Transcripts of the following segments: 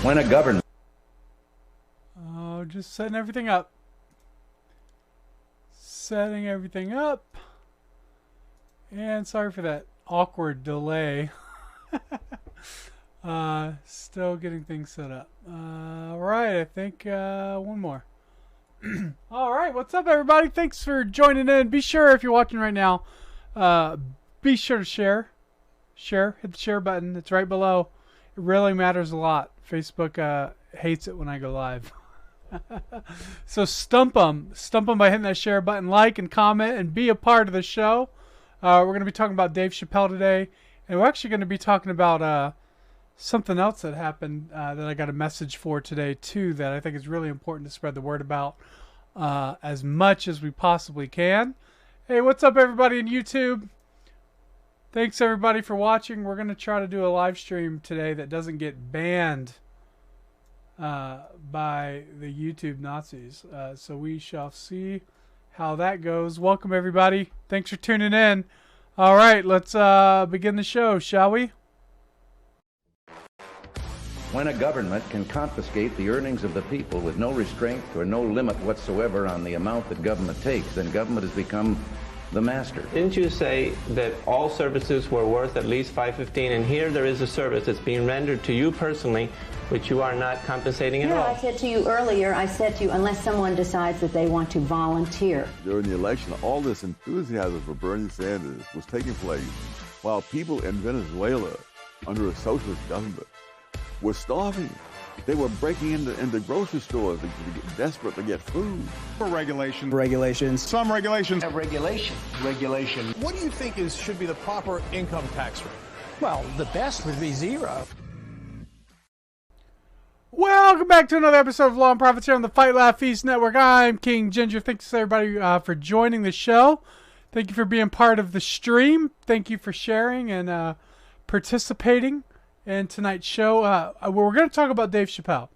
When a government... Oh, just setting everything up. Setting everything up. And sorry for that awkward delay. Still getting things set up. Right, I think one more. All right, what's up, everybody? Thanks for joining in. Be sure, if you're watching right now, be sure to share. Hit the share button. It's right below. It really matters a lot. Facebook hates it when I go live. So stump them by hitting that share button, like and comment, and be a part of the show. We're going to be talking about Dave Chapelle today, and we're actually going to be talking about something else that happened that I got a message for today too, that I think is really important to spread the word about as much as we possibly can. Hey, what's up, everybody in YouTube? Thanks everybody for watching. We're going to try to do a live stream today that doesn't get banned by the YouTube Nazis. So we shall see how that goes. Welcome everybody. Thanks for tuning in. All right, let's begin the show, shall we? When a government can confiscate the earnings of the people with no restraint or no limit whatsoever on the amount that government takes, then government has become the master. Didn't you say that all services were worth at least $5.15, and here there is a service that's being rendered to you personally, which you are not compensating at all? I said to you earlier, unless someone decides that they want to volunteer. During the election, all this enthusiasm for Bernie Sanders was taking place while people in Venezuela, under a socialist government, were starving. They were breaking into grocery stores to get desperate to get food. Regulations. Some regulations. Regulation. What do you think should be the proper income tax rate? Well, the best would be zero. Welcome back to another episode of Law and Profits here on the Fight Laugh Feast Network. I'm King Ginger. Thanks everybody for joining the show. Thank you for being part of the stream. Thank you for sharing and participating in tonight's show. We're going to talk about Dave Chapelle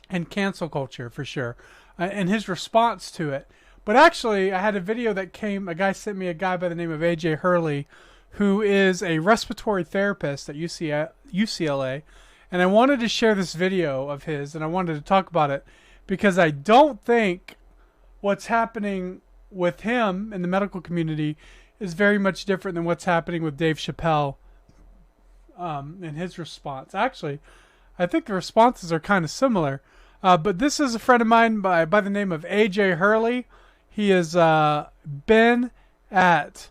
and cancel culture for sure, and his response to it. But actually, I had a video that came, a guy sent me, a guy by the name of AJ Hurley, who is a respiratory therapist at UCLA, and I wanted to share this video of his, and I wanted to talk about it, because I don't think what's happening with him in the medical community is very much different than what's happening with Dave Chapelle in his response. Actually, I think the responses are kind of similar. But this is a friend of mine by the name of AJ Hurley. He has been at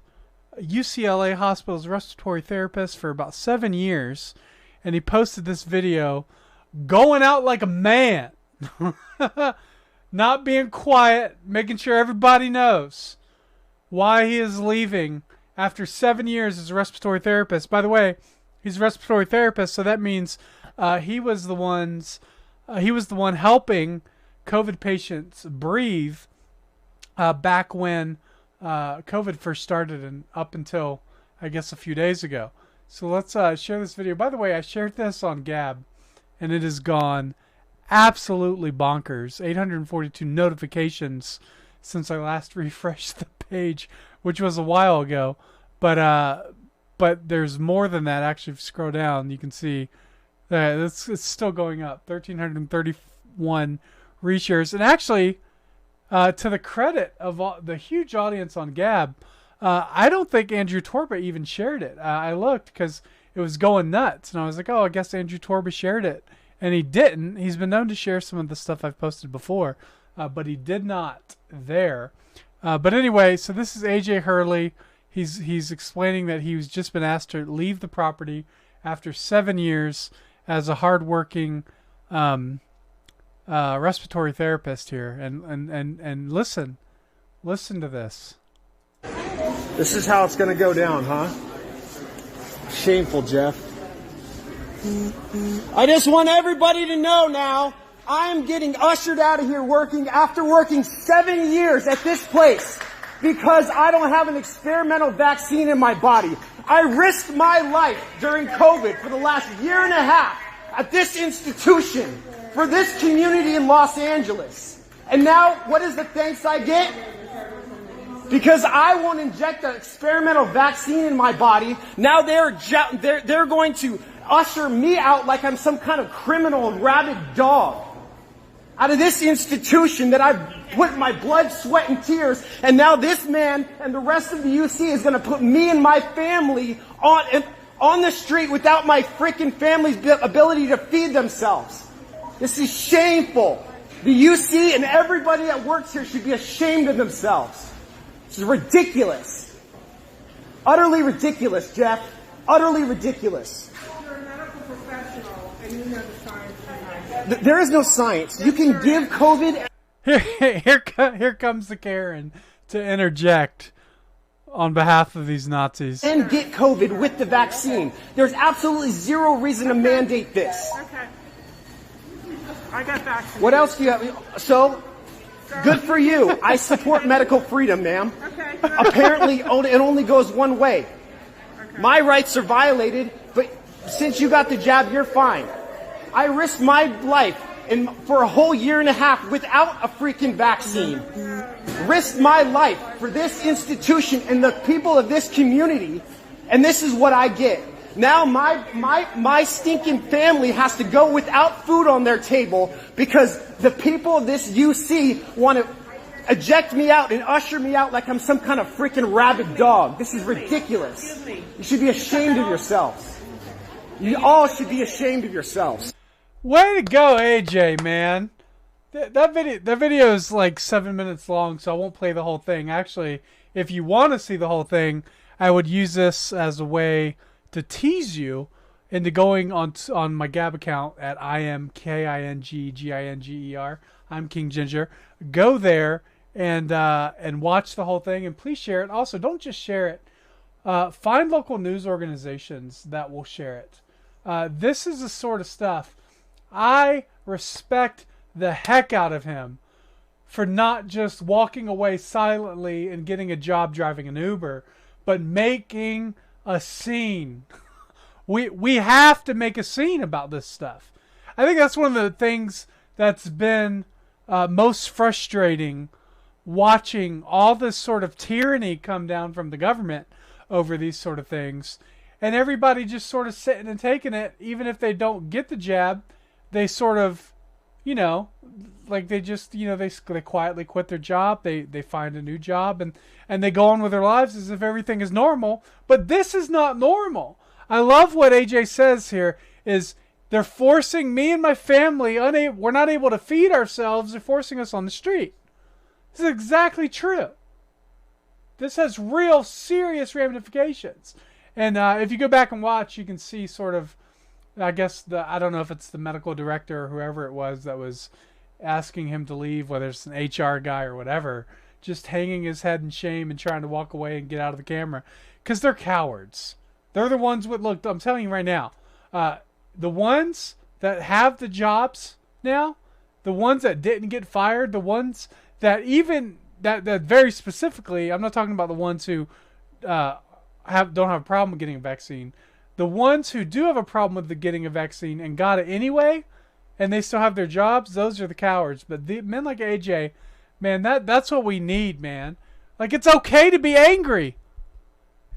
UCLA Hospital's respiratory therapist for about 7 years. And he posted this video going out like a man. Not being quiet, making sure everybody knows why he is leaving after 7 years as a respiratory therapist. By the way, he's a respiratory therapist, so that means he was the one helping COVID patients breathe back when COVID first started and up until, I guess, a few days ago. So let's share this video. By the way, I shared this on Gab, and it has gone absolutely bonkers. 842 notifications since I last refreshed the page, which was a while ago. But there's more than that. Actually, if you scroll down, you can see that it's still going up. 1,331 reshares. And actually, to the credit of the huge audience on Gab, I don't think Andrew Torba even shared it. I looked because it was going nuts. And I was like, oh, I guess Andrew Torba shared it. And he didn't. He's been known to share some of the stuff I've posted before. But he did not there. But anyway, so this is AJ Hurley. He's explaining that he's just been asked to leave the property after 7 years as a hardworking respiratory therapist here. And listen to this. This is how it's going to go down, huh? Shameful, Jeff. I just want everybody to know now, I'm getting ushered out of here after working 7 years at this place because I don't have an experimental vaccine in my body. I risked my life during COVID for the last year and a half at this institution for this community in Los Angeles. And now, what is the thanks I get? Because I won't inject an experimental vaccine in my body, now they're going to usher me out like I'm some kind of criminal rabid dog. Out of this institution that I've put my blood, sweat, and tears, and now this man and the rest of the UC is going to put me and my family on the street without my freaking family's ability to feed themselves. This is shameful. The UC and everybody that works here should be ashamed of themselves. This is ridiculous. Utterly ridiculous, Jeff. Utterly ridiculous. You're a medical professional, and you know the science behind it. There is no science. You can give COVID... Here comes the Karen to interject on behalf of these Nazis. And get COVID with the vaccine. There's absolutely zero reason to mandate this. Okay. I got vaccinated. What else do you have? So, good for you. I support medical freedom, ma'am. Okay. Apparently, it only goes one way. Okay. My rights are violated, but since you got the jab, you're fine. I risked my life for a whole year and a half without a freaking vaccine. Risked my life for this institution and the people of this community, and this is what I get. Now my stinking family has to go without food on their table because the people of this UC want to eject me out and usher me out like I'm some kind of freaking rabid dog. This is ridiculous. You should be ashamed of yourselves. You all should be ashamed of yourselves. Way to go, AJ, man. That video is like 7 minutes long, so I won't play the whole thing. Actually, if you want to see the whole thing, I would use this as a way to tease you into going on my Gab account at IMKINGGINGER. I'm King Ginger. Go there and watch the whole thing, and please share it. Also, don't just share it. Find local news organizations that will share it. This is the sort of stuff I respect the heck out of him for not just walking away silently and getting a job driving an Uber, but making a scene. We have to make a scene about this stuff. I think that's one of the things that's been most frustrating, watching all this sort of tyranny come down from the government over these sort of things, and everybody just sort of sitting and taking it, even if they don't get the jab. They sort of, like they just, they quietly quit their job. They find a new job and they go on with their lives as if everything is normal. But this is not normal. I love what AJ says here is they're forcing me and my family, we're not able to feed ourselves. They're forcing us on the street. This is exactly true. This has real serious ramifications. And if you go back and watch, you can see sort of, I guess I don't know if it's the medical director or whoever it was that was asking him to leave, whether it's an HR guy or whatever, just hanging his head in shame and trying to walk away and get out of the camera. Because they're cowards. They're the ones look, I'm telling you right now, the ones that have the jobs now, the ones that didn't get fired, the ones that even, that very specifically, I'm not talking about the ones who don't have a problem with getting a vaccine. The ones who do have a problem with getting a vaccine and got it anyway, and they still have their jobs, those are the cowards. But the men like AJ, man, that's what we need, man. Like, it's okay to be angry.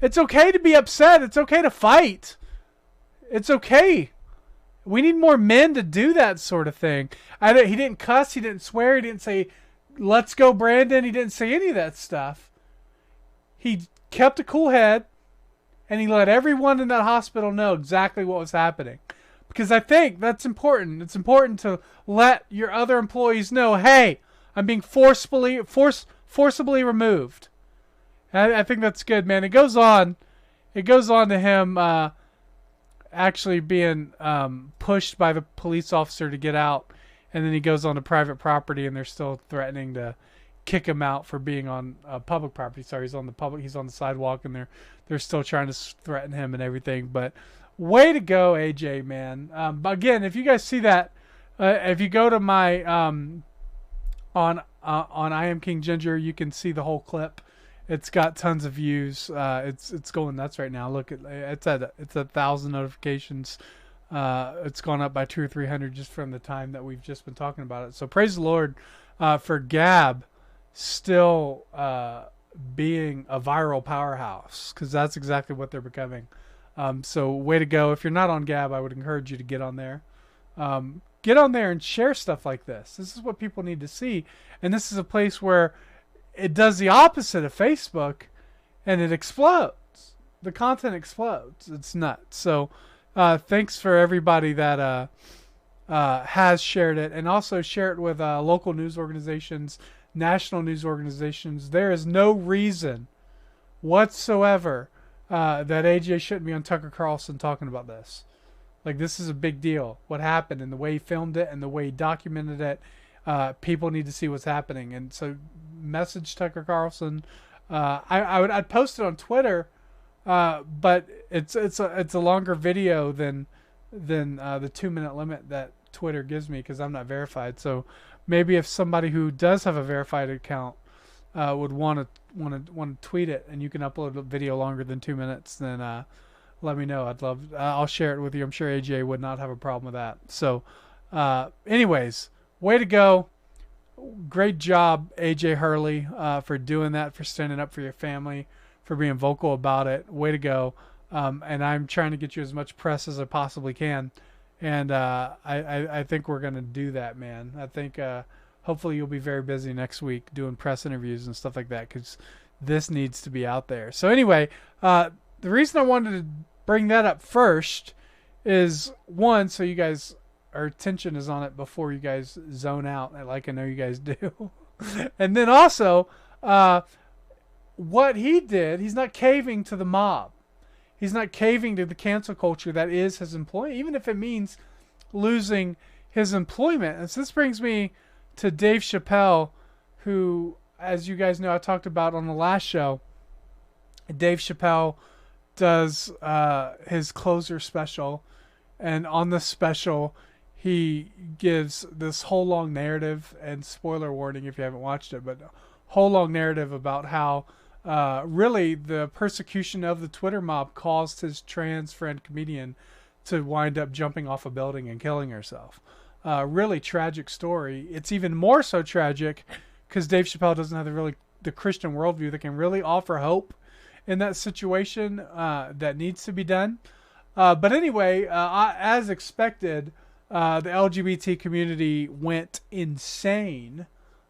It's okay to be upset. It's okay to fight. It's okay. We need more men to do that sort of thing. He didn't cuss. He didn't swear. He didn't say, "Let's go, Brandon." He didn't say any of that stuff. He kept a cool head. And he let everyone in that hospital know exactly what was happening. Because I think that's important. It's important to let your other employees know, hey, I'm being forcibly removed. And I think that's good, man. It goes on to him actually being pushed by the police officer to get out. And then he goes on to private property, and they're still threatening to kick him out for being on public property. Sorry, he's on the sidewalk, and they're still trying to threaten him and everything. But way to go, AJ, man. But again, if you guys see that, if you go to my on I Am King Ginger, you can see the whole clip. It's got tons of views. It's going nuts right now. Look, it's 1,000 notifications. It's gone up by 200 or 300 just from the time that we've just been talking about it. So praise the Lord for Gab still being a viral powerhouse, because that's exactly what they're becoming. So way to go. If you're not on Gab, I would encourage you to get on there. Get on there and share stuff like this. This is what people need to see. And this is a place where it does the opposite of Facebook, and it explodes. The content explodes. It's nuts. So thanks for everybody that has shared it, and also share it with local news organizations, national news organizations. There is no reason whatsoever that AJ shouldn't be on Tucker Carlson talking about this. Like, this is a big deal. What happened, and the way he filmed it, and the way he documented it. People need to see what's happening, and so message Tucker Carlson. I'd post it on Twitter, but it's a longer video than the 2-minute limit that Twitter gives me because I'm not verified. So maybe if somebody who does have a verified account would want to tweet it, and you can upload a video longer than 2 minutes, then let me know. I'll share it with you. I'm sure AJ would not have a problem with that. So anyways, way to go. Great job, AJ Hurley, for doing that, for standing up for your family, for being vocal about it. Way to go. And I'm trying to get you as much press as I possibly can. And I think we're going to do that, man. I think hopefully you'll be very busy next week doing press interviews and stuff like that, because this needs to be out there. So anyway, the reason I wanted to bring that up first is, one, so you guys, our attention is on it before you guys zone out, like I know you guys do. And then also, what he did, he's not caving to the mob. He's not caving to the cancel culture that is his employment, even if it means losing his employment. And so this brings me to Dave Chapelle, who, as you guys know, I talked about on the last show. Dave Chapelle does his closer special, and on the special he gives this whole long narrative, and spoiler warning if you haven't watched it, but whole long narrative about how really the persecution of the Twitter mob caused his trans friend comedian to wind up jumping off a building and killing herself. Really tragic story. It's even more so tragic because Dave Chapelle doesn't have the Christian worldview that can really offer hope in that situation that needs to be done. But anyway, as expected, the LGBT community went insane.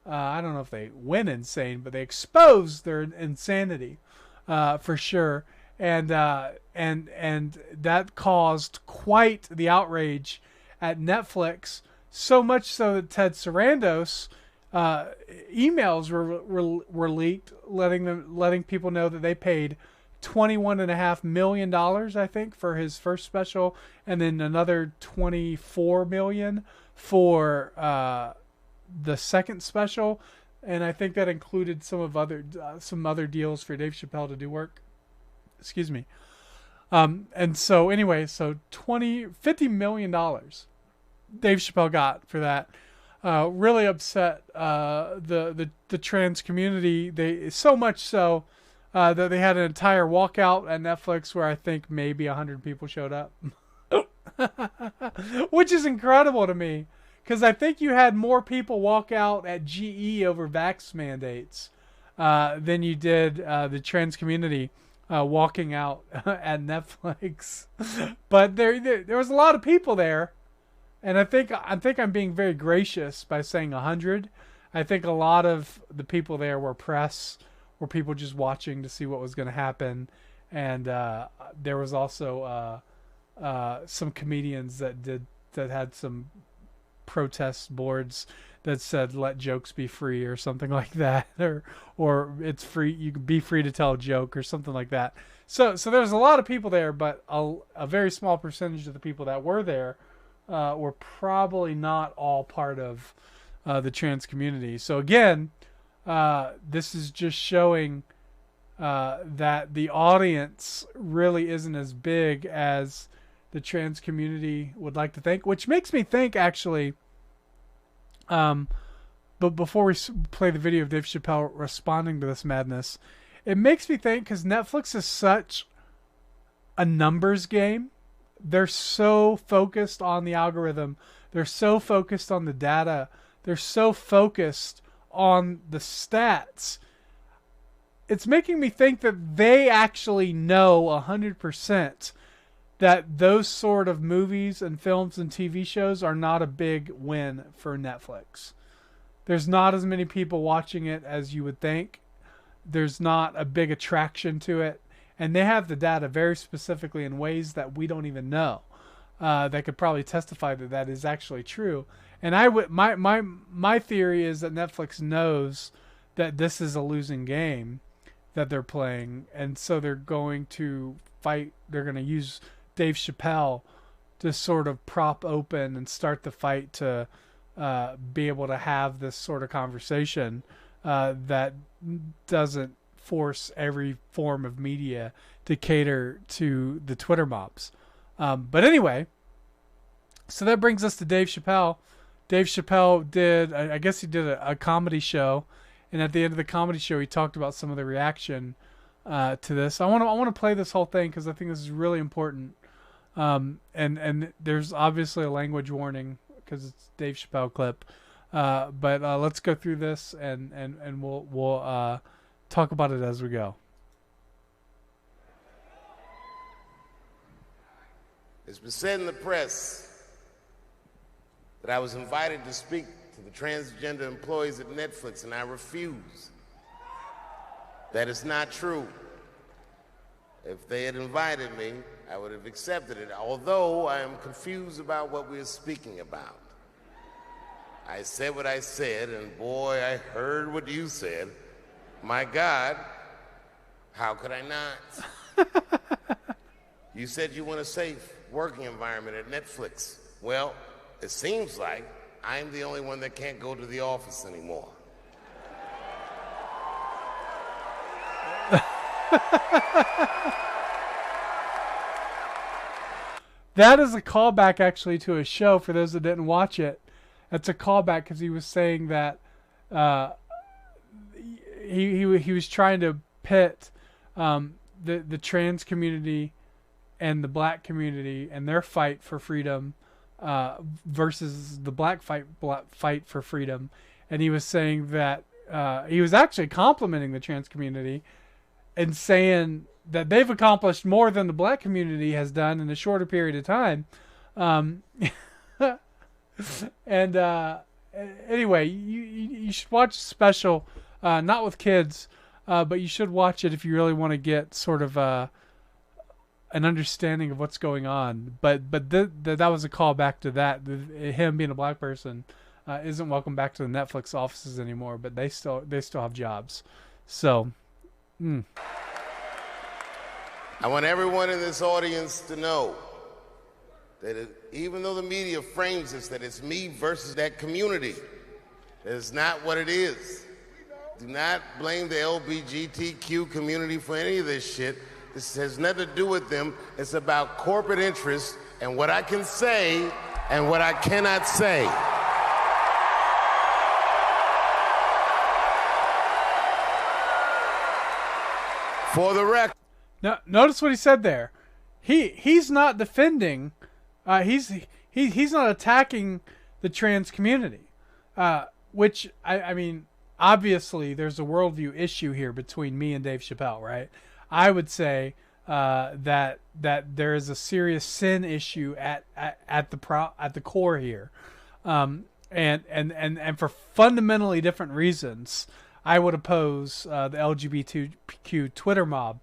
I don't know if they went insane, but they exposed their insanity for sure. And that caused quite the outrage at Netflix, so much so that Ted Sarandos emails were leaked, letting people know that they paid $21.5 million, I think, for his first special, and then another $24 million for the second special, and I think that included some other deals for Dave Chapelle to do work. Excuse me. And so anyway, so $50 million Dave Chapelle got for that. Really upset the trans community. They so much so that they had an entire walkout at Netflix where I think maybe 100 people showed up, which is incredible to me. Because I think you had more people walk out at GE over vax mandates than you did the trans community walking out at Netflix. But there was a lot of people there, and I think I'm being very gracious by saying 100. I think a lot of the people there were press, were people just watching to see what was going to happen, and there was also some comedians that had some protest boards that said "let jokes be free" or something like that, or it's free, you can be free to tell a joke or something like that. So there's a lot of people there, but a very small percentage of the people that were there were probably not all part of the trans community. So again, this is just showing that the audience really isn't as big as the trans community would like to think, which makes me think, actually, but before we play the video of Dave Chapelle responding to this madness, it makes me think, because Netflix is such a numbers game. They're so focused on the algorithm. They're so focused on the data. They're so focused on the stats. It's making me think that they actually know 100% that those sort of movies and films and TV shows are not a big win for Netflix. There's not as many people watching it as you would think. There's not a big attraction to it. And they have the data very specifically in ways that we don't even know. That could probably testify that that is actually true. And my theory is that Netflix knows that this is a losing game that they're playing, and so they're going to fight. They're going to use Dave Chapelle to sort of prop open and start the fight to be able to have this sort of conversation that doesn't force every form of media to cater to the Twitter mobs. But anyway, so that brings us to Dave Chapelle. Dave Chapelle did, I guess he did a comedy show, and at the end of the comedy show, he talked about some of the reaction to this. I want to play this whole thing because I think this is really important. And there's obviously a language warning because it's a Dave Chapelle clip. But let's go through this and we'll talk about it as we go. It's been said in the press that I was invited to speak to the transgender employees at Netflix, and I refuse. That is not true. If they had invited me, I would have accepted it, although I am confused about what we are speaking about. I said what I said, and boy, I heard what you said. My God, how could I not? You said you want a safe working environment at Netflix. Well, it seems like I'm the only one that can't go to the office anymore. That is a callback actually to a show for those that didn't watch it. That's a callback because he was saying that he was trying to pit the trans community and the black community and their fight for freedom versus the black fight for freedom. And he was saying that he was actually complimenting the trans community and saying that they've accomplished more than the black community has done in a shorter period of time. And anyway, you should watch the special, not with kids, but you should watch it if you really want to get sort of an understanding of what's going on. But that was a call back to that. Him being a black person isn't welcome back to the Netflix offices anymore, but they still have jobs. So. I want everyone in this audience to know that even though the media frames this, that it's me versus that community, that is not what it is. Do not blame the LGBTQ community for any of this shit. This has nothing to do with them. It's about corporate interests and what I can say and what I cannot say. For the record. Now, notice what he said there. He's not defending. He's not attacking the trans community. Which I mean, obviously, there's a worldview issue here between me and Dave Chapelle, right? I would say that there is a serious sin issue at the core here, and for fundamentally different reasons. I would oppose the LGBTQ Twitter mob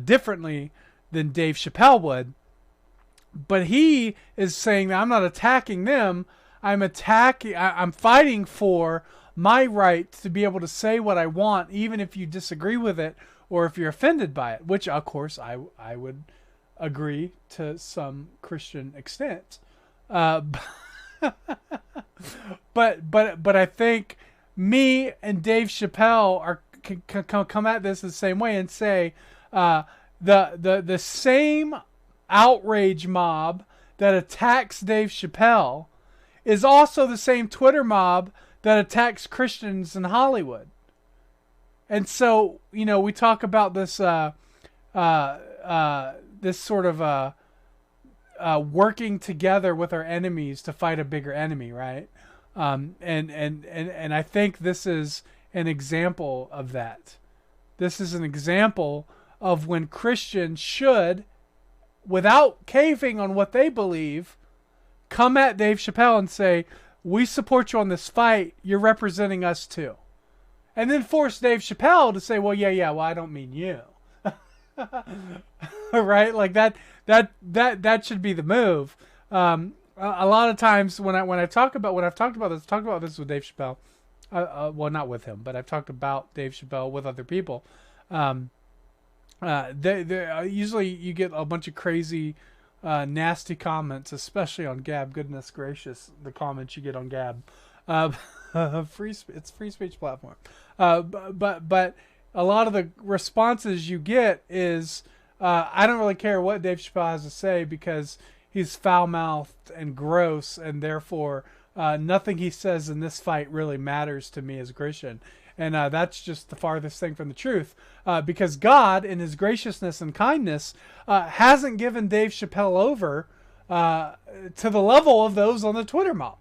differently than Dave Chapelle would. But he is saying that I'm not attacking them. I'm fighting for my right to be able to say what I want, even if you disagree with it or if you're offended by it, which, of course, I would agree to some Christian extent. But I think me and Dave Chapelle can come at this the same way and say the same outrage mob that attacks Dave Chapelle is also the same Twitter mob that attacks Christians in Hollywood. And so, we talk about this this sort of working together with our enemies to fight a bigger enemy, right? And I think this is an example of that. This is an example of when Christians should without caving on what they believe, come at Dave Chappelle and say, we support you on this fight. You're representing us too. And then force Dave Chappelle to say, well, well, I don't mean you. Right? Like that should be the move. A lot of times when I've talked about this with Dave Chappelle, well, not with him, but I've talked about Dave Chappelle with other people. Usually you get a bunch of crazy, nasty comments, especially on Gab. Goodness gracious, the comments you get on Gab. It's a free speech platform. But a lot of the responses you get is, I don't really care what Dave Chappelle has to say because he's foul-mouthed and gross, and therefore nothing he says in this fight really matters to me as a Christian. And that's just the farthest thing from the truth, because God, in his graciousness and kindness, hasn't given Dave Chappelle over to the level of those on the Twitter mob.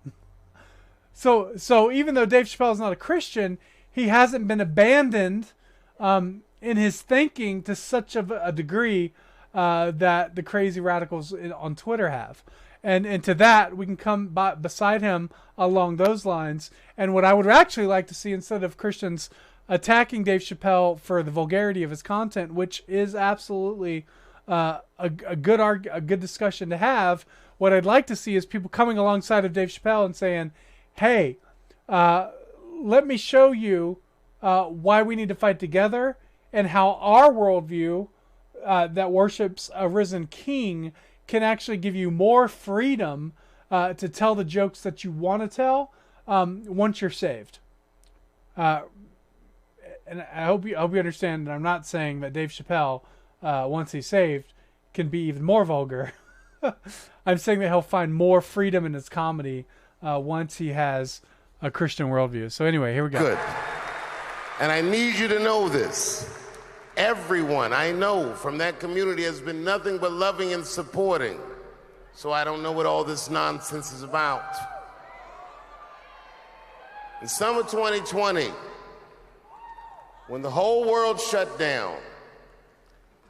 So even though Dave Chappelle is not a Christian, he hasn't been abandoned in his thinking to such of a degree that the crazy radicals on Twitter have. And to that, we can come beside him along those lines. And what I would actually like to see, instead of Christians attacking Dave Chappelle for the vulgarity of his content, which is absolutely a good discussion to have, what I'd like to see is people coming alongside of Dave Chappelle and saying, hey, let me show you why we need to fight together and how our worldview that worships a risen king can actually give you more freedom to tell the jokes that you want to tell once you're saved. And I hope you understand that I'm not saying that Dave Chappelle, once he's saved, can be even more vulgar. I'm saying that he'll find more freedom in his comedy once he has a Christian worldview. So anyway, here we go. Good. And I need you to know this. Everyone I know from that community has been nothing but loving and supporting. So I don't know what all this nonsense is about. In summer 2020, when the whole world shut down,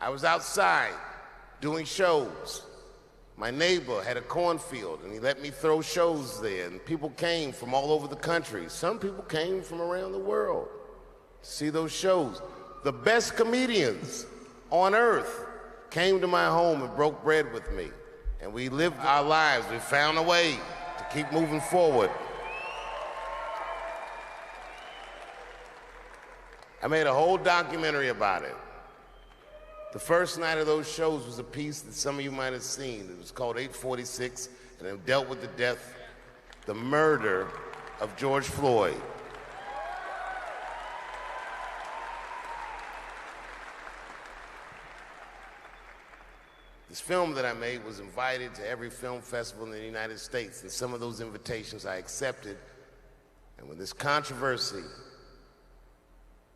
I was outside doing shows. My neighbor had a cornfield, and he let me throw shows there, and people came from all over the country. Some people came from around the world to see those shows. The best comedians on earth came to my home and broke bread with me. And we lived our lives. We found a way to keep moving forward. I made a whole documentary about it. The first night of those shows was a piece that some of you might have seen. It was called 846, and it dealt with the murder of George Floyd. This film that I made was invited to every film festival in the United States, and some of those invitations I accepted. And when this controversy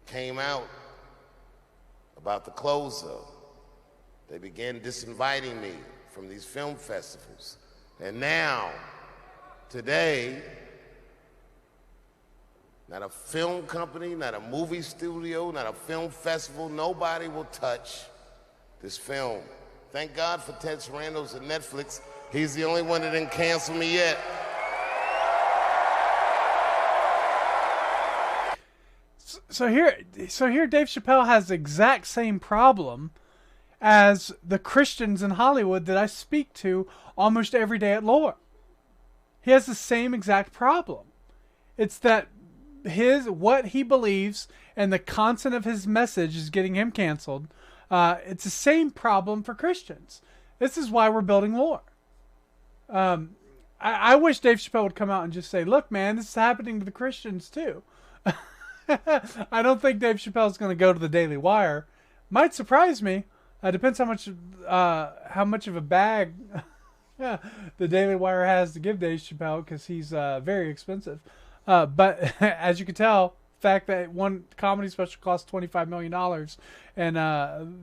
came out about the closer, they began disinviting me from these film festivals. And now, today, not a film company, not a movie studio, not a film festival, nobody will touch this film. Thank God for Ted Sarandos at Netflix. He's the only one that didn't cancel me yet. So here Dave Chappelle has the exact same problem as the Christians in Hollywood that I speak to almost every day at Lore. He has the same exact problem. It's that what he believes and the content of his message is getting him canceled. It's the same problem for Christians. This is why we're building Lore. I wish Dave Chappelle would come out and just say, look, man, this is happening to the Christians too. I don't think Dave Chappelle is going to go to the Daily Wire. Might surprise me. Depends how much of a bag the Daily Wire has to give Dave Chappelle, because he's very expensive. But as you can tell, the fact that one comedy special costs $25 million and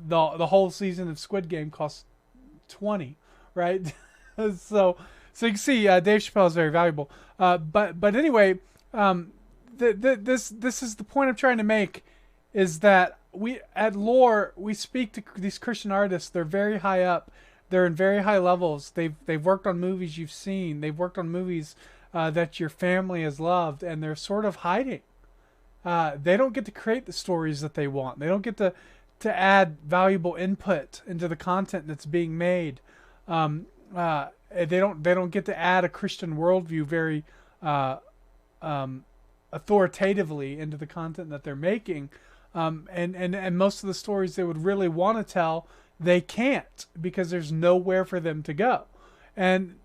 the whole season of Squid Game costs $20, right? so you can see Dave Chappelle is very valuable. But anyway, this is the point I'm trying to make, is that we at Lore, we speak to these Christian artists. They're very high up. They're in very high levels. They've worked on movies you've seen. They've worked on movies that your family has loved, and they're sort of hiding. They don't get to create the stories that they want. They don't get to add valuable input into the content that's being made. They don't get to add a Christian worldview very authoritatively into the content that they're making. And most of the stories they would really want to tell, they can't, because there's nowhere for them to go. And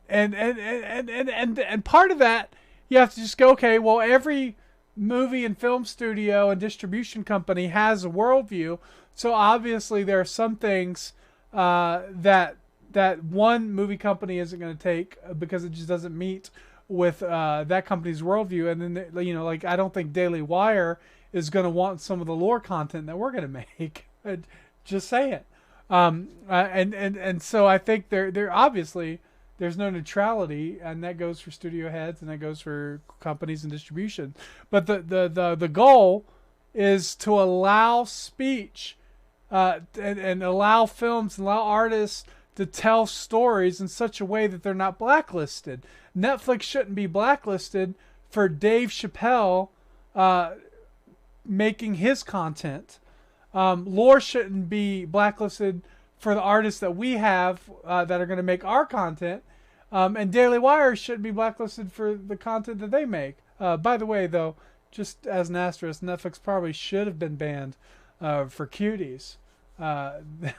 part of that, you have to just go, okay, well, every movie and film studio and distribution company has a worldview. So obviously there are some things that one movie company isn't going to take because it just doesn't meet with that company's worldview. And then, like, I don't think Daily Wire is going to want some of the lore content that we're going to make. Just saying. And so I think there obviously there's no neutrality, and that goes for studio heads and that goes for companies and distribution. But the goal is to allow speech and allow films and allow artists to tell stories in such a way that they're not blacklisted. Netflix shouldn't be blacklisted for Dave Chapelle making his content. Lore shouldn't be blacklisted for the artists that we have that are going to make our content. And Daily Wire shouldn't be blacklisted for the content that they make. By the way, though, just as an asterisk, Netflix probably should have been banned for cuties. But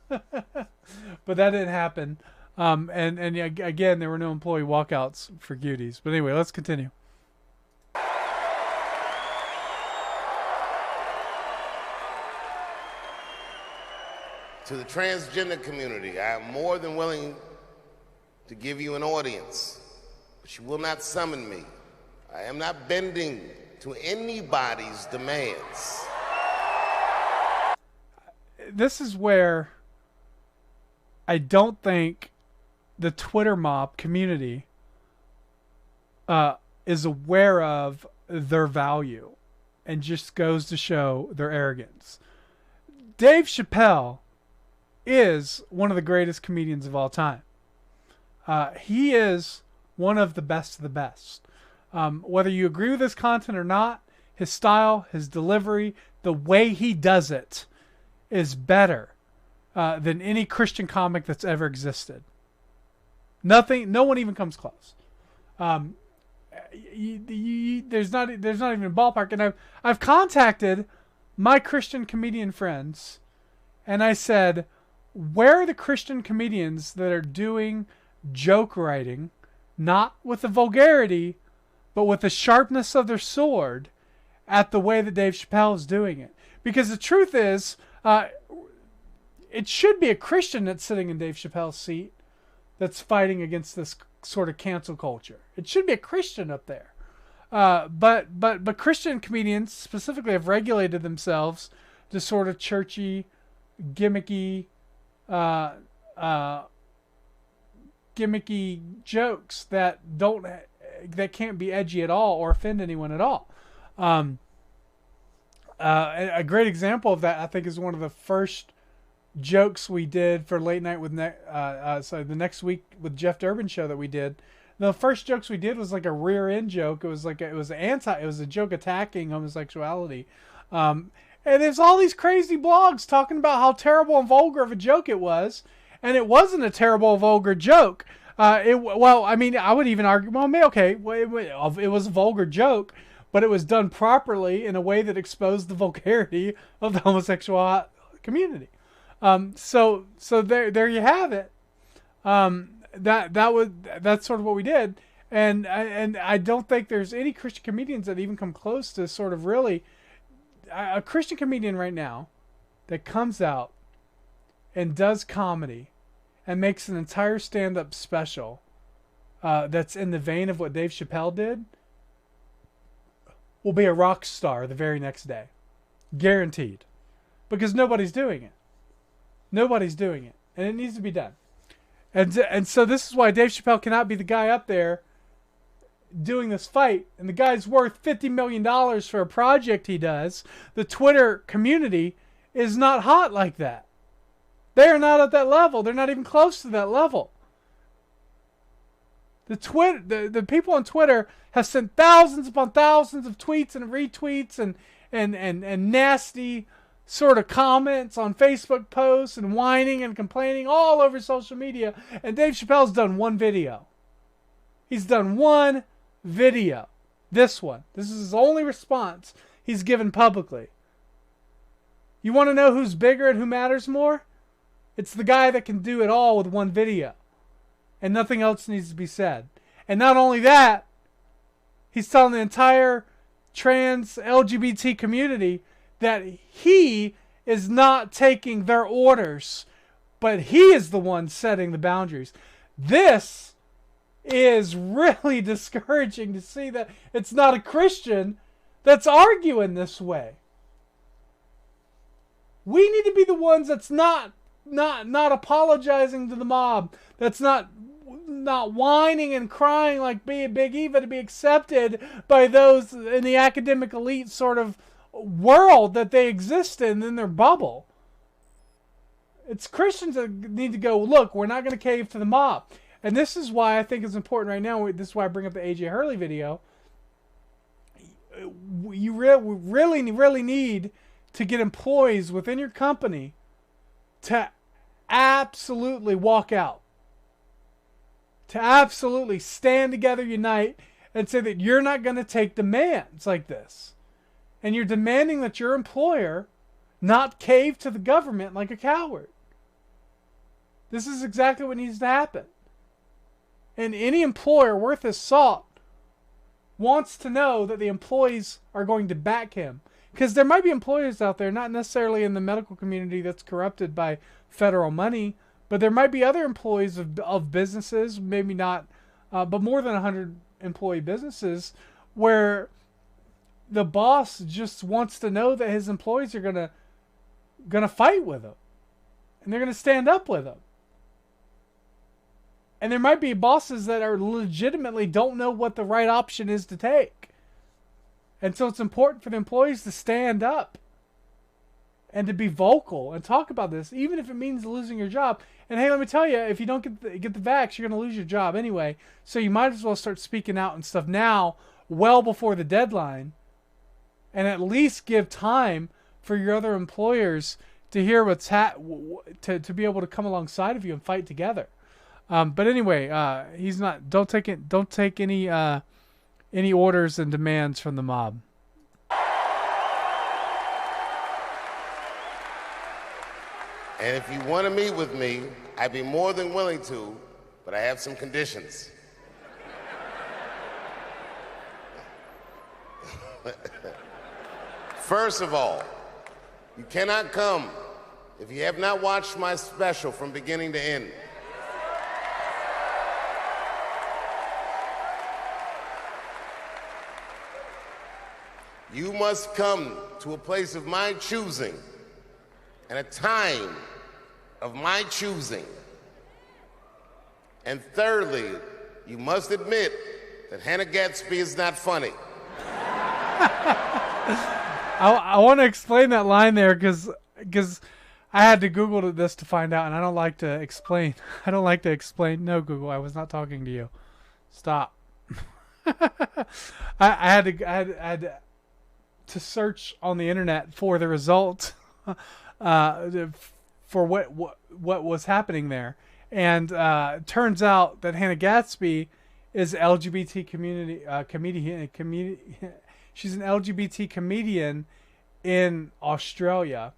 that didn't happen. And again, there were no employee walkouts for cuties. But anyway, let's continue. To the transgender community, I am more than willing to give you an audience, but you will not summon me. I am not bending to anybody's demands. This is where I don't think the Twitter mob community is aware of their value, and just goes to show their arrogance. Dave Chapelle is one of the greatest comedians of all time. He is one of the best of the best. Whether you agree with his content or not, his style, his delivery, the way he does it is better than any Christian comic that's ever existed. No one even comes close. There's not even a ballpark. And I've contacted my Christian comedian friends, and I said, where are the Christian comedians that are doing joke writing, not with the vulgarity, but with the sharpness of their sword, at the way that Dave Chappelle is doing it? Because the truth is, it should be a Christian that's sitting in Dave Chappelle's seat that's fighting against this sort of cancel culture. It should be a Christian up there. But Christian comedians specifically have regulated themselves to sort of churchy, gimmicky jokes that can't be edgy at all or offend anyone at all. A great example of that, I think, is one of the first jokes we did for Late Night with the next week with Jeff Durbin show that we did. The first jokes we did was like a rear end joke. It was a joke attacking homosexuality. And there's all these crazy blogs talking about how terrible and vulgar of a joke it was. And it wasn't a terrible, vulgar joke. I would even argue, it was a vulgar joke, but it was done properly in a way that exposed the vulgarity of the homosexual community. So there you have it. That's sort of what we did. And I don't think there's any Christian comedians that even come close to sort of really a Christian comedian right now that comes out and does comedy and makes an entire stand-up special that's in the vein of what Dave Chappelle did will be a rock star the very next day. Guaranteed. Because nobody's doing it. Nobody's doing it. And it needs to be done. And so this is why Dave Chappelle cannot be the guy up there doing this fight. And the guy's worth $50 million for a project he does. The Twitter community is not hot like that. They are not at that level. They're not even close to that level. The people on Twitter have sent thousands upon thousands of tweets and retweets and nasty sort of comments on Facebook posts and whining and complaining all over social media. And Dave Chappelle's done one video. He's done one video. This one. This is his only response he's given publicly. You want to know who's bigger and who matters more? It's the guy that can do it all with one video. And nothing else needs to be said. And not only that, he's telling the entire trans LGBT community that he is not taking their orders, but he is the one setting the boundaries. This is really discouraging to see that it's not a Christian that's arguing this way. We need to be the ones that's not apologizing to the mob, that's not whining and crying like Big Eva to be accepted by those in the academic elite sort of world that they exist in their bubble. It's Christians that need to go, look, we're not going to cave to the mob. And this is why I think it's important right now. This is why I bring up the AJ Hurley video. You really need to get employees within your company to absolutely walk out. To absolutely stand together, unite, and say that you're not going to take demands like this. And you're demanding that your employer not cave to the government like a coward. This is exactly what needs to happen. And any employer worth his salt wants to know that the employees are going to back him. Because there might be employers out there, not necessarily in the medical community that's corrupted by federal money, but there might be other employees of businesses, maybe not, but more than 100 employee businesses, where the boss just wants to know that his employees are gonna fight with him, and they're gonna stand up with him. And there might be bosses that are legitimately don't know what the right option is to take. And so it's important for the employees to stand up and to be vocal and talk about this, even if it means losing your job. And hey, let me tell you, if you don't get the vax, you're going to lose your job anyway. So you might as well start speaking out and stuff now, well before the deadline, and at least give time for your other employers to hear what's to be able to come alongside of you and fight together. But anyway, he's not. Don't take any orders and demands from the mob. And if you want to meet with me, I'd be more than willing to, but I have some conditions. First of all, you cannot come if you have not watched my special from beginning to end. You must come to a place of my choosing and a time of my choosing. And thirdly, you must admit that Hannah Gadsby is not funny. I want to explain that line there because I had to Google this to find out, and I don't like to explain. I don't like to explain. No, Google, I was not talking to you. Stop. I had to search on the internet for the result for what was happening there, and turns out that Hannah Gadsby is LGBT comedian. She's an LGBT comedian in Australia,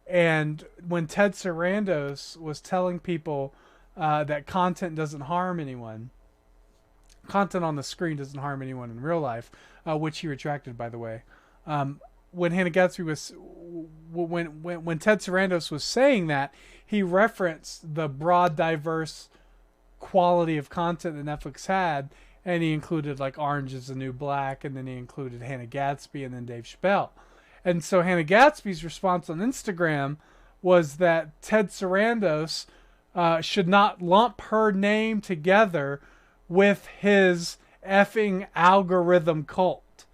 and when Ted Sarandos was telling people that content doesn't harm anyone, content on the screen doesn't harm anyone in real life, which he retracted, by the way. When Hannah Gadsby was, when Ted Sarandos was saying that, he referenced the broad, diverse quality of content that Netflix had, and he included like Orange is the New Black, and then he included Hannah Gadsby, and then Dave Chappelle. And so Hannah Gadsby's response on Instagram was that Ted Sarandos should not lump her name together with his effing algorithm cult.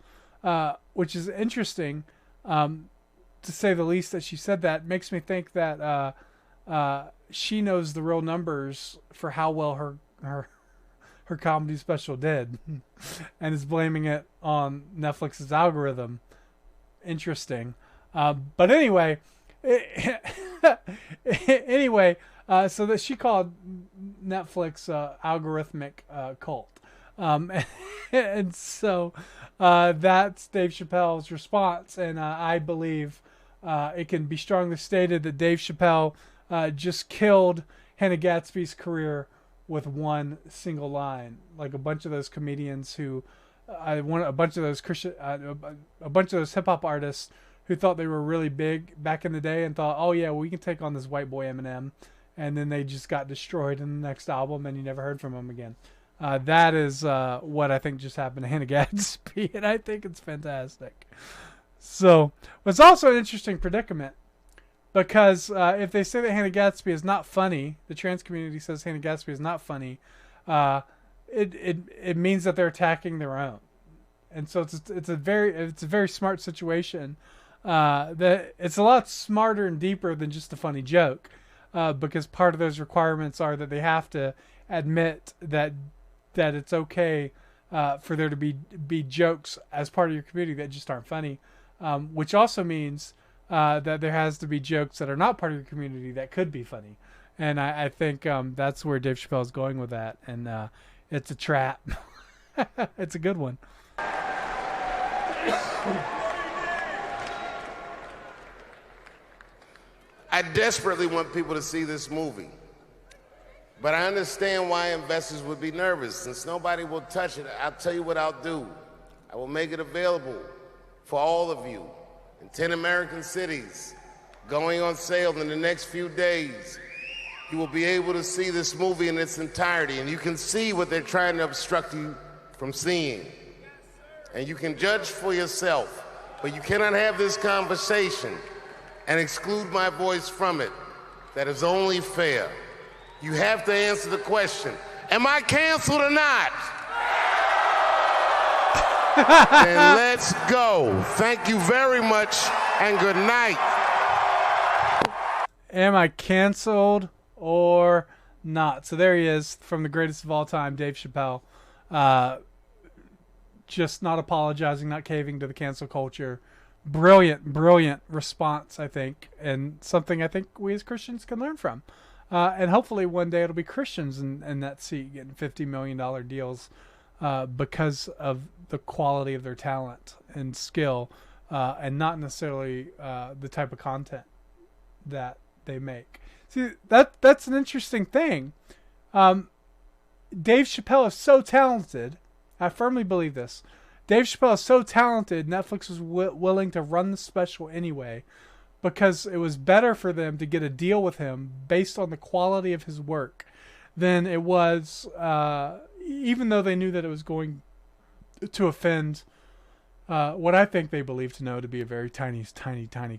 Which is interesting, to say the least, that she said that. Makes me think that she knows the real numbers for how well her comedy special did, and is blaming it on Netflix's algorithm. Interesting. But anyway, so that she called Netflix algorithmic cult. And so that's Dave Chappelle's response, and I believe it can be strongly stated that Dave Chappelle just killed Hannah Gadsby's career with one single line. Like a bunch of those comedians who, a bunch of those hip hop artists who thought they were really big back in the day and thought, oh yeah, well, we can take on this white boy Eminem, and then they just got destroyed in the next album, and you never heard from them again. That is what I think just happened to Hannah Gadsby, and I think it's fantastic. So, it's also an interesting predicament, because if they say that Hannah Gadsby is not funny, the trans community says Hannah Gadsby is not funny, it means that they're attacking their own, and so it's a very smart situation. That it's a lot smarter and deeper than just a funny joke, because part of those requirements are that they have to admit that it's okay for there to be jokes as part of your community that just aren't funny, which also means that there has to be jokes that are not part of your community that could be funny. And I think that's where Dave Chappelle is going with that, and it's a trap. It's a good one. I desperately want people to see this movie, but I understand why investors would be nervous. Since nobody will touch it, I'll tell you what I'll do. I will make it available for all of you in 10 American cities, going on sale in the next few days. You will be able to see this movie in its entirety, and you can see what they're trying to obstruct you from seeing. And you can judge for yourself, but you cannot have this conversation and exclude my voice from it. That is only fair. You have to answer the question, am I canceled or not? Then let's go. Thank you very much, and good night. Am I canceled or not? So there he is, from the greatest of all time, Dave Chappelle. Just not apologizing, not caving to the cancel culture. Brilliant response, I think, and something I think we as Christians can learn from. And hopefully one day it'll be Christians in that seat getting $50 million deals because of the quality of their talent and skill, and not necessarily the type of content that they make. See, that's an interesting thing. Dave Chappelle is so talented. I firmly believe this. Dave Chappelle is so talented, Netflix was willing to run the special anyway, because it was better for them to get a deal with him based on the quality of his work than it was, even though they knew that it was going to offend what I think they believe to know to be a very tiny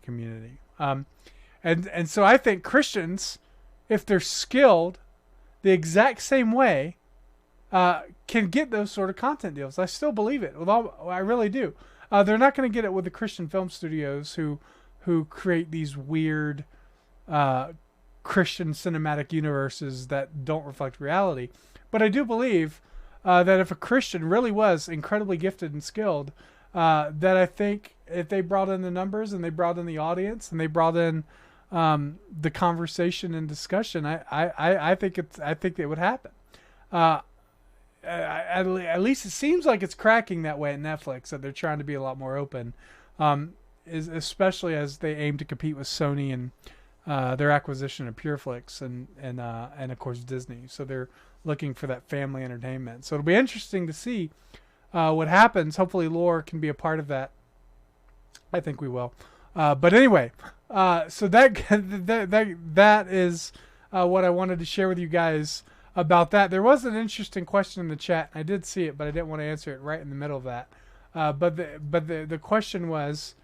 community. And so I think Christians, if they're skilled the exact same way, can get those sort of content deals. I still believe it. I really do. They're not going to get it with the Christian film studios who create these weird Christian cinematic universes that don't reflect reality. But I do believe that if a Christian really was incredibly gifted and skilled, that I think if they brought in the numbers and they brought in the audience and they brought in the conversation and discussion, I think it would happen. At least it seems like it's cracking that way at Netflix, that they're trying to be a lot more open, especially as they aim to compete with Sony and their acquisition of PureFlix and of course Disney. So they're looking for that family entertainment. So it'll be interesting to see what happens. Hopefully Lore can be a part of that. I think we will. But anyway, so that is what I wanted to share with you guys about that. There was an interesting question in the chat. I did see it, but I didn't want to answer it right in the middle of that. But the question was,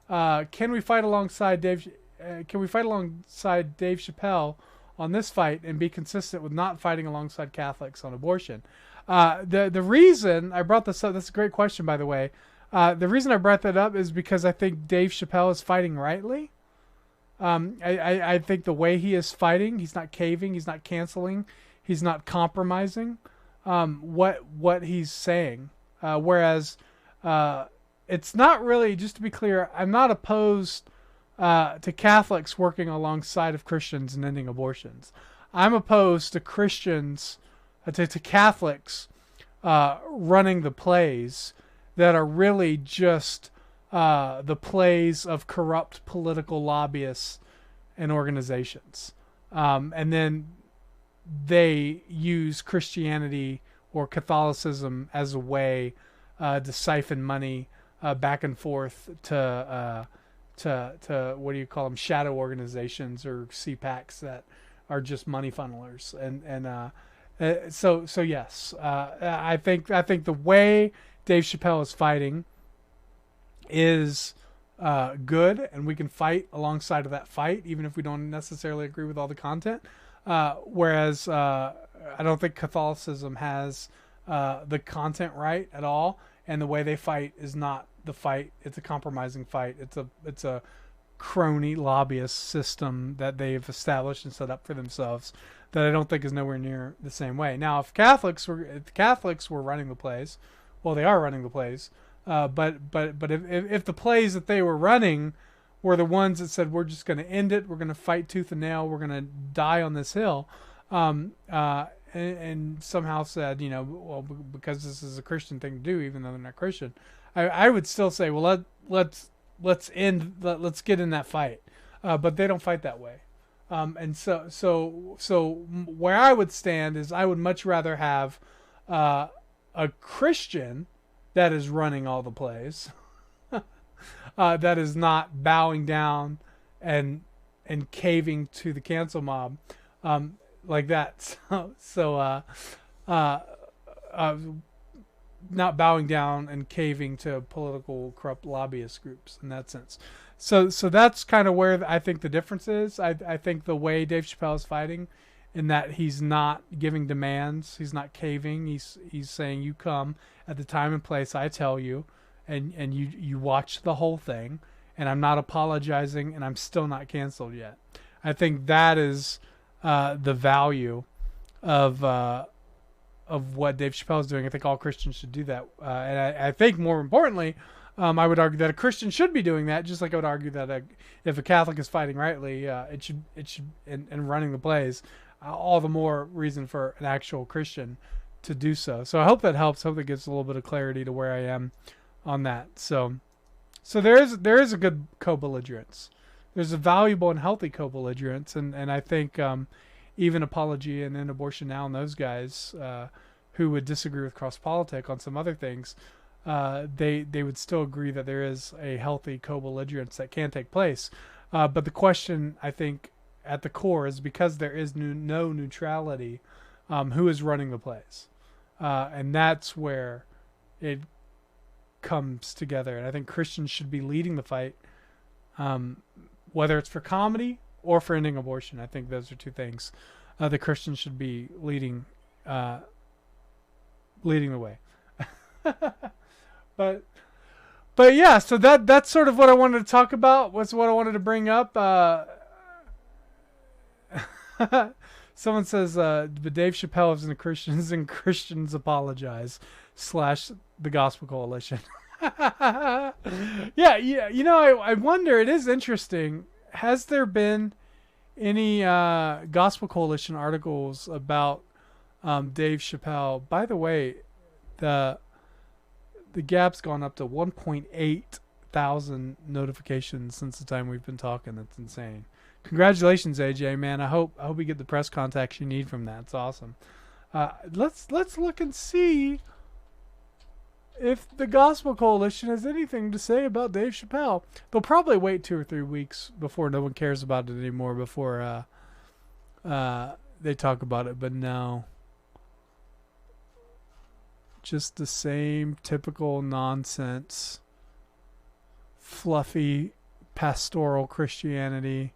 can we fight alongside Dave Chappelle on this fight and be consistent with not fighting alongside Catholics on abortion? The reason I brought this up, that's a great question, by the way. The reason I brought that up is because I think Dave Chappelle is fighting rightly. I think the way he is fighting, he's not caving, he's not canceling, he's not compromising what he's saying. Whereas it's not really, just to be clear, I'm not opposed to Catholics working alongside of Christians and ending abortions. I'm opposed to Christians, to Catholics running the plays that are really just the plays of corrupt political lobbyists and organizations. And then they use Christianity or Catholicism as a way to siphon money back and forth to what do you call them, shadow organizations or CPACs that are just money funnelers. So yes, I think the way Dave Chapelle is fighting is good, and we can fight alongside of that fight, even if we don't necessarily agree with all the content. Whereas I don't think Catholicism has the content right at all, and the way they fight is not the fight. It's a compromising fight. It's a crony lobbyist system that they've established and set up for themselves that I don't think is nowhere near the same way. Now, if Catholics were running the plays, well, they are running the plays. But if the plays that they were running were the ones that said, we're just going to end it, we're going to fight tooth and nail, we're going to die on this hill, and somehow said, well, because this is a Christian thing to do, even though they're not Christian, I would still say, well, let's get in that fight. But they don't fight that way. And so where I would stand is I would much rather have a Christian that is running all the plays, that is not bowing down and caving to the cancel mob, like that. Not bowing down and caving to political corrupt lobbyist groups in that sense. So that's kind of where I think the difference is. I think the way Dave Chappelle is fighting, in that he's not giving demands, he's not caving. He's saying, you come at the time and place I tell you, and you watch the whole thing, and I'm not apologizing, and I'm still not canceled yet. I think that is the value of what Dave Chappelle is doing. I think all Christians should do that, and I think more importantly, I would argue that a Christian should be doing that, just like I would argue that if a Catholic is fighting rightly, it should and running the plays, all the more reason for an actual Christian to do so. So I hope that helps. I hope that gives a little bit of clarity to where I am on that. So there is a good co-belligerence. There's a valuable and healthy co-belligerence, and I think even Apology and then Abortion Now and those guys who would disagree with cross-politic on some other things, they would still agree that there is a healthy co-belligerence that can take place. But the question, I think, at the core is, because there is no neutrality, who is running the plays? And that's where it comes together. And I think Christians should be leading the fight, whether it's for comedy or for ending abortion. I think those are two things the Christians should be leading the way. But yeah, so that's sort of what I wanted to talk about. What's what I wanted to bring up. Someone says, but Dave Chappelle is in the Christians and Christians apologize / the Gospel Coalition. yeah. I wonder, it is interesting. Has there been any Gospel Coalition articles about Dave Chappelle? By the way, the gap's gone up to 1.8 thousand notifications since the time we've been talking. That's insane. Congratulations, AJ, man. I hope we get the press contacts you need from that. It's awesome. Let's look and see if the Gospel Coalition has anything to say about Dave Chappelle. They'll probably wait 2 or 3 weeks before no one cares about it anymore, before they talk about it. But no. Just the same typical nonsense, fluffy pastoral Christianity.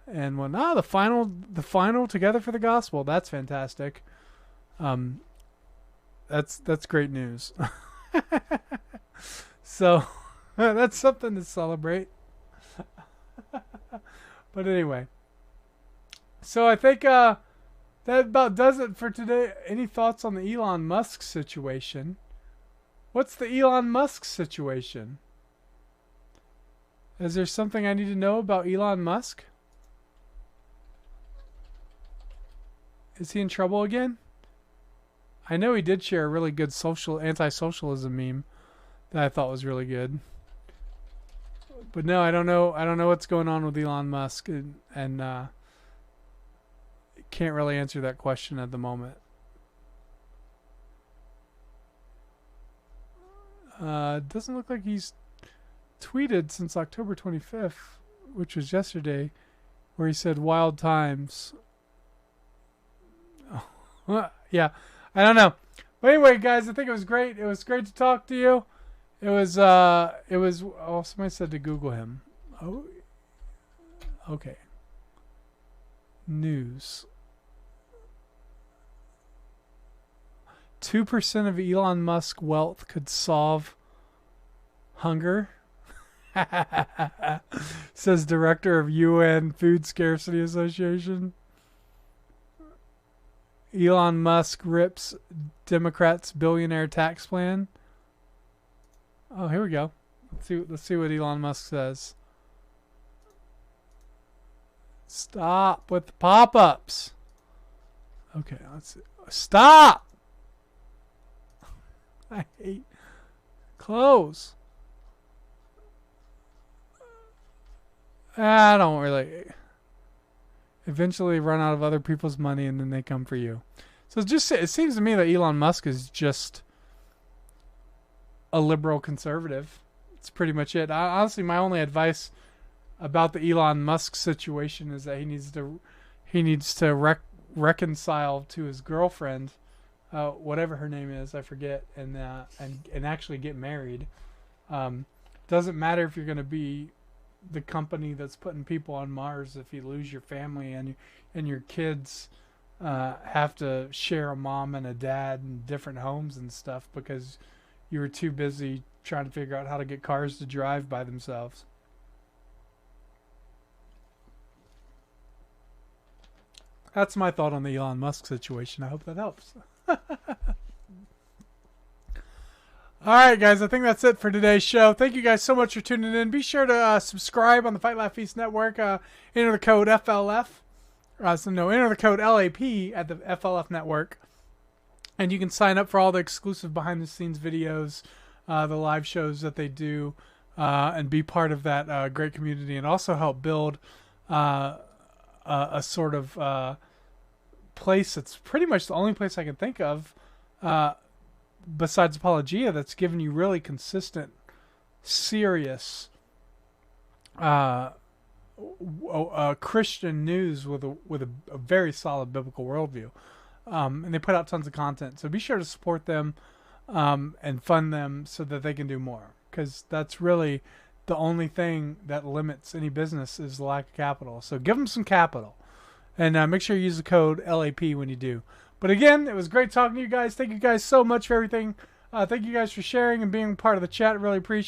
And the final Together for the Gospel. That's fantastic. That's great news. So that's something to celebrate. But anyway. So I think that about does it for today. Any thoughts on the Elon Musk situation? What's the Elon Musk situation? Is there something I need to know about Elon Musk? Is he in trouble again? I know he did share a really good anti-socialism meme that I thought was really good. But no, I don't know. I don't know what's going on with Elon Musk, and can't really answer that question at the moment. Doesn't look like he's tweeted since October 25th, which was yesterday, where he said wild times. Oh, yeah, I don't know. But anyway, guys, I think it was great. It was great to talk to you. Oh, somebody said to Google him. Oh, okay. News. 2% of Elon Musk wealth could solve hunger, says director of UN Food Scarcity Association. Elon Musk rips Democrats' billionaire tax plan. Oh, here we go. Let's see what Elon Musk says. Stop with the pop-ups. Okay, let's see. Stop! I hate close. I don't really. Eventually run out of other people's money and then they come for you. So it seems to me that Elon Musk is just a liberal conservative. It's pretty much it. Honestly, my only advice about the Elon Musk situation is that he needs to reconcile to his girlfriend, whatever her name is, I forget, and actually get married. Doesn't matter if you're going to be the company that's putting people on Mars if you lose your family and your kids have to share a mom and a dad in different homes and stuff because you were too busy trying to figure out how to get cars to drive by themselves. That's my thought on the Elon Musk situation. I hope that helps. All right, guys, I think that's it for today's show. Thank you guys so much for tuning in. Be sure to subscribe on the Fight Laugh Feast Network. Enter the code FLF. Enter the code LAP at the FLF Network. And you can sign up for all the exclusive behind-the-scenes videos, the live shows that they do, and be part of that great community, and also help build a sort of place that's pretty much the only place I can think of besides Apologia that's given you really consistent, serious Christian news with a very solid biblical worldview. And they put out tons of content. So be sure to support them and fund them so that they can do more. Because that's really the only thing that limits any business is the lack of capital. So give them some capital. And make sure you use the code LAP when you do. But again, it was great talking to you guys. Thank you guys so much for everything. Thank you guys for sharing and being part of the chat. Really appreciate it.